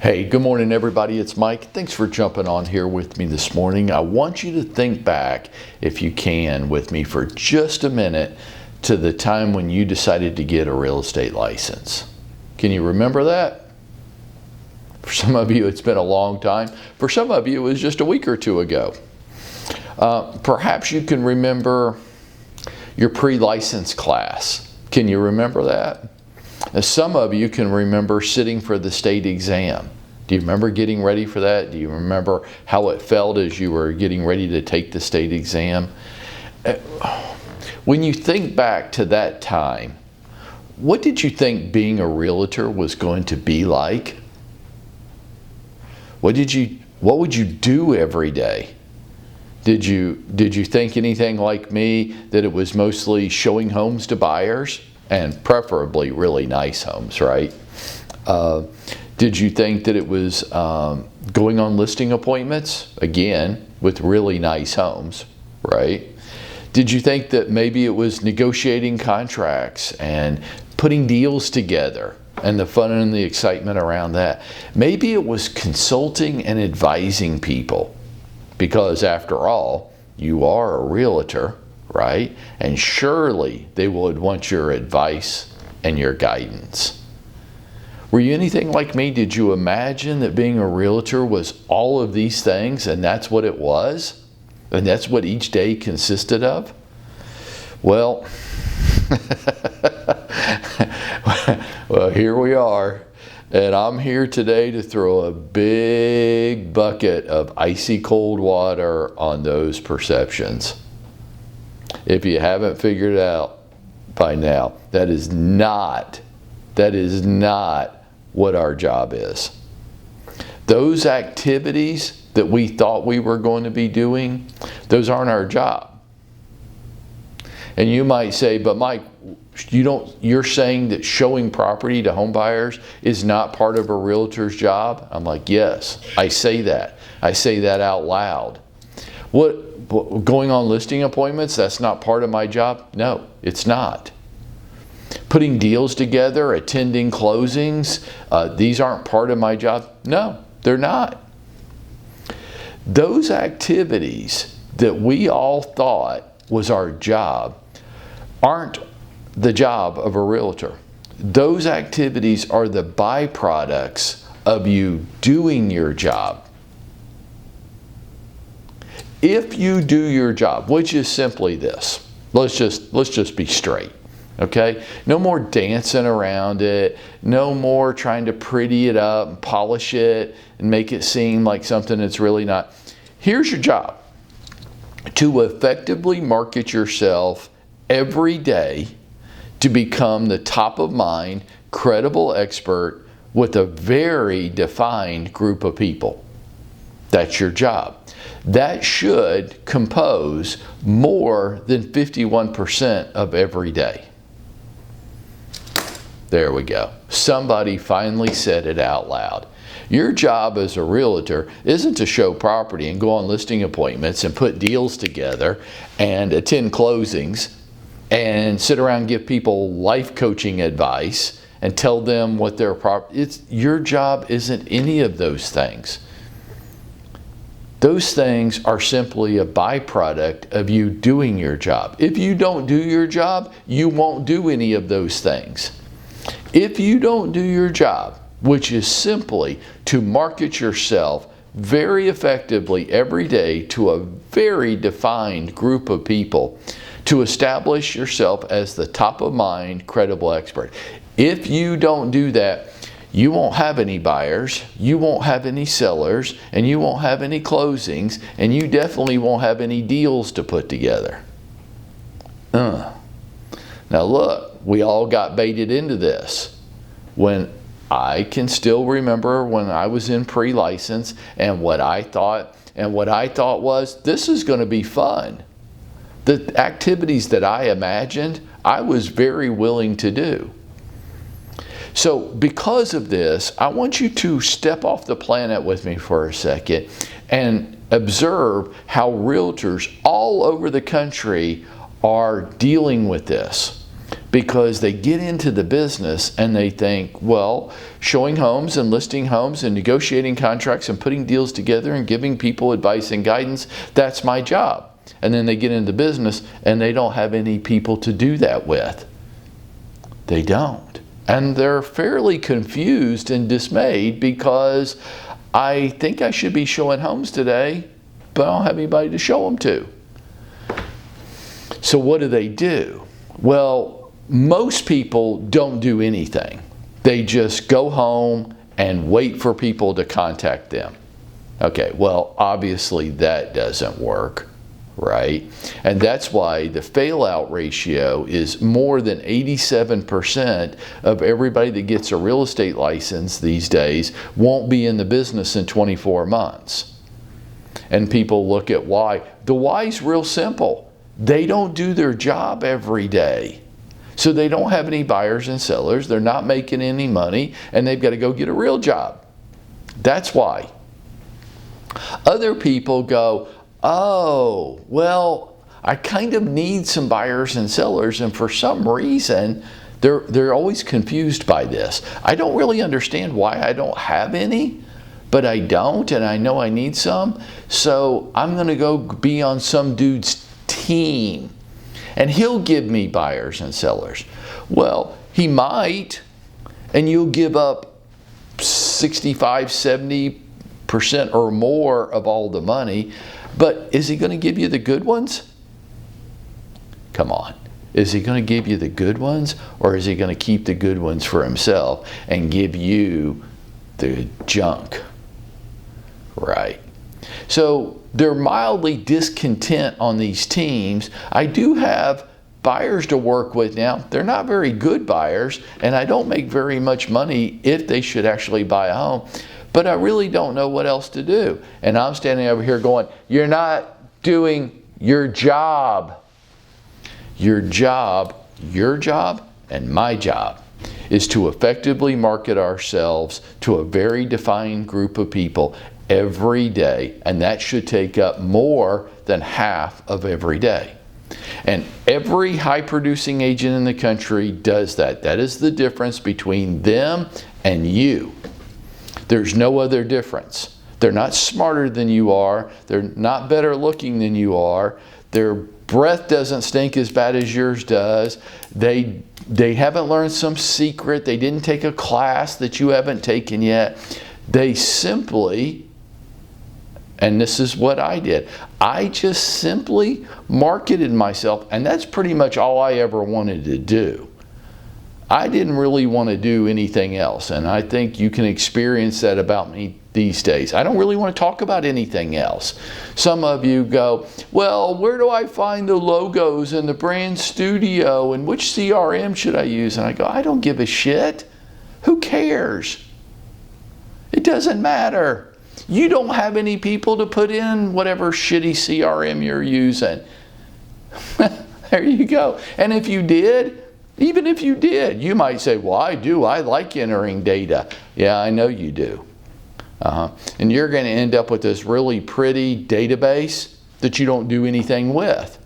Hey, good morning everybody, it's Mike. Thanks for jumping on here with me this morning. I want you to think back, if you can, with me for just a minute to the time when you decided to get a real estate license. Can you remember that? For some of you, it's been a long time. For some of you, it was just a week or two ago. Perhaps you can remember your pre-license class. Can you remember that? Some of you can remember sitting for the state exam. Do you remember getting ready for that? Do you remember how it felt as you were getting ready to take the state exam? When you think back to that time, what did you think being a realtor was going to be like? What would you do every day? Did you think anything like me, that it was mostly showing homes to buyers? And preferably really nice homes, right? Did you think that it was going on listing appointments? Again, with really nice homes, right? Did you think that maybe it was negotiating contracts and putting deals together and the fun and the excitement around that? Maybe it was consulting and advising people, because after all, you are a realtor, right? And surely they would want your advice and your guidance. Were you anything like me? Did you imagine that being a realtor was all of these things and that's what it was? And that's what each day consisted of? Well, well, here we are. And I'm here today to throw a big bucket of icy cold water on those perceptions. If you haven't figured it out by now, that is not what our job is. Those activities that we thought we were going to be doing, those aren't our job. And you might say, but Mike, you're saying that showing property to home buyers is not part of a realtor's job? I'm like, yes, I say that. I say that out loud. Going on listing appointments, that's not part of my job? No, it's not. Putting deals together, attending closings, these aren't part of my job? No, they're not. Those activities that we all thought was our job aren't the job of a realtor. Those activities are the byproducts of you doing your job. If you do your job, which is simply this, let's just be straight, okay? No more dancing around it, no more trying to pretty it up and polish it and make it seem like something it's really not. Here's your job: to effectively market yourself every day to become the top of mind, credible expert with a very defined group of people. That's your job. That should compose more than 51% of every day. There we go. Somebody finally said it out loud. Your job as a realtor isn't to show property and go on listing appointments and put deals together and attend closings and sit around and give people life coaching advice and tell them what their property. Your job isn't any of those things. Those things are simply a byproduct of you doing your job. If you don't do your job, you won't do any of those things. If you don't do your job, which is simply to market yourself very effectively every day to a very defined group of people, to establish yourself as the top of mind, credible expert. If you don't do that, you won't have any buyers, you won't have any sellers, and you won't have any closings, and you definitely won't have any deals to put together. Now look, we all got baited into this. When I can still remember when I was in pre-license and what I thought was, this is going to be fun. The activities that I imagined, I was very willing to do. So because of this, I want you to step off the planet with me for a second and observe how realtors all over the country are dealing with this. because they get into the business and they think, well, showing homes and listing homes and negotiating contracts and putting deals together and giving people advice and guidance, that's my job. And then they get into business and they don't have any people to do that with. They don't. And they're fairly confused and dismayed because I think I should be showing homes today, but I don't have anybody to show them to. So what do? Well, most people don't do anything. They just go home and wait for people to contact them. Okay, well, obviously that doesn't work, right? And that's why the fail-out ratio is more than 87% of everybody that gets a real estate license these days won't be in the business in 24 months. And people look at why. The why's real simple. They don't do their job every day. So they don't have any buyers and sellers, they're not making any money, and they've got to go get a real job. That's why. Other people go, oh, well, I kind of need some buyers and sellers, and for some reason, they're always confused by this. I don't really understand why I don't have any, but I don't, and I know I need some, so I'm going to go be on some dude's team. And he'll give me buyers and sellers. Well, he might, and you'll give up 65, 70% or more of all the money, but is he going to give you the good ones? Come on. Is he going to give you the good ones, or is he going to keep the good ones for himself and give you the junk? Right. So they're mildly discontent on these teams. I do have buyers to work with now. They're not very good buyers, and I don't make very much money if they should actually buy a home, but I really don't know what else to do. And I'm standing over here going, you're not doing your job. Your job and my job is to effectively market ourselves to a very defined group of people every day, and that should take up more than half of every day. And every high-producing agent in the country does that. That is the difference between them and you. There's no other difference. They're not smarter than you are. They're not better looking than you are. Their breath doesn't stink as bad as yours does. They haven't learned some secret. They didn't take a class that you haven't taken yet. They simply, and this is what I did, I just simply marketed myself, and that's pretty much all I ever wanted to do. I didn't really want to do anything else, and I think you can experience that about me these days. I don't really want to talk about anything else. Some of you go, well, where do I find the logos and the brand studio, and which CRM should I use? And I go, I don't give a shit. Who cares? It doesn't matter. You don't have any people to put in whatever shitty CRM you're using. There you go. And if you did, even if you did, you might say, well, I do. I like entering data. Yeah, I know you do. And you're going to end up with this really pretty database that you don't do anything with.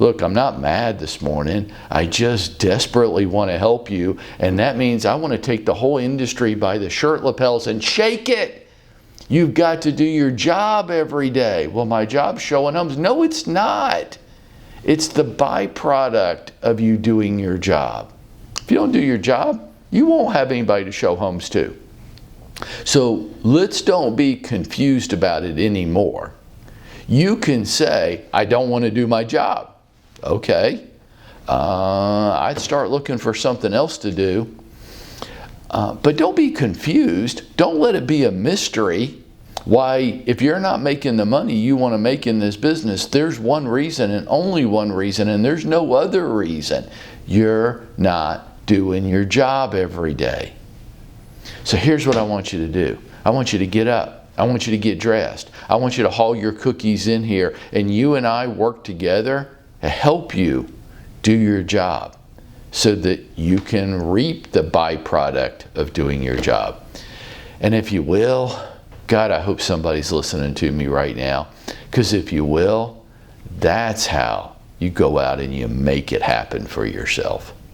Look, I'm not mad this morning. I just desperately want to help you. And that means I want to take the whole industry by the shirt lapels and shake it. You've got to do your job every day. Well, my job's showing homes. No, it's not. It's the byproduct of you doing your job. If you don't do your job, you won't have anybody to show homes to. So let's don't be confused about it anymore. You can say, I don't want to do my job. Okay, I'd start looking for something else to do. But don't be confused. Don't let it be a mystery why, if you're not making the money you want to make in this business, there's one reason and only one reason, and there's no other reason. You're not doing your job every day. So here's what I want you to do. I want you to get up. I want you to get dressed. I want you to haul your cookies in here, and you and I work together to help you do your job so that you can reap the byproduct of doing your job. And if you will, God, I hope somebody's listening to me right now, because if you will, that's how You go out and you make it happen for yourself.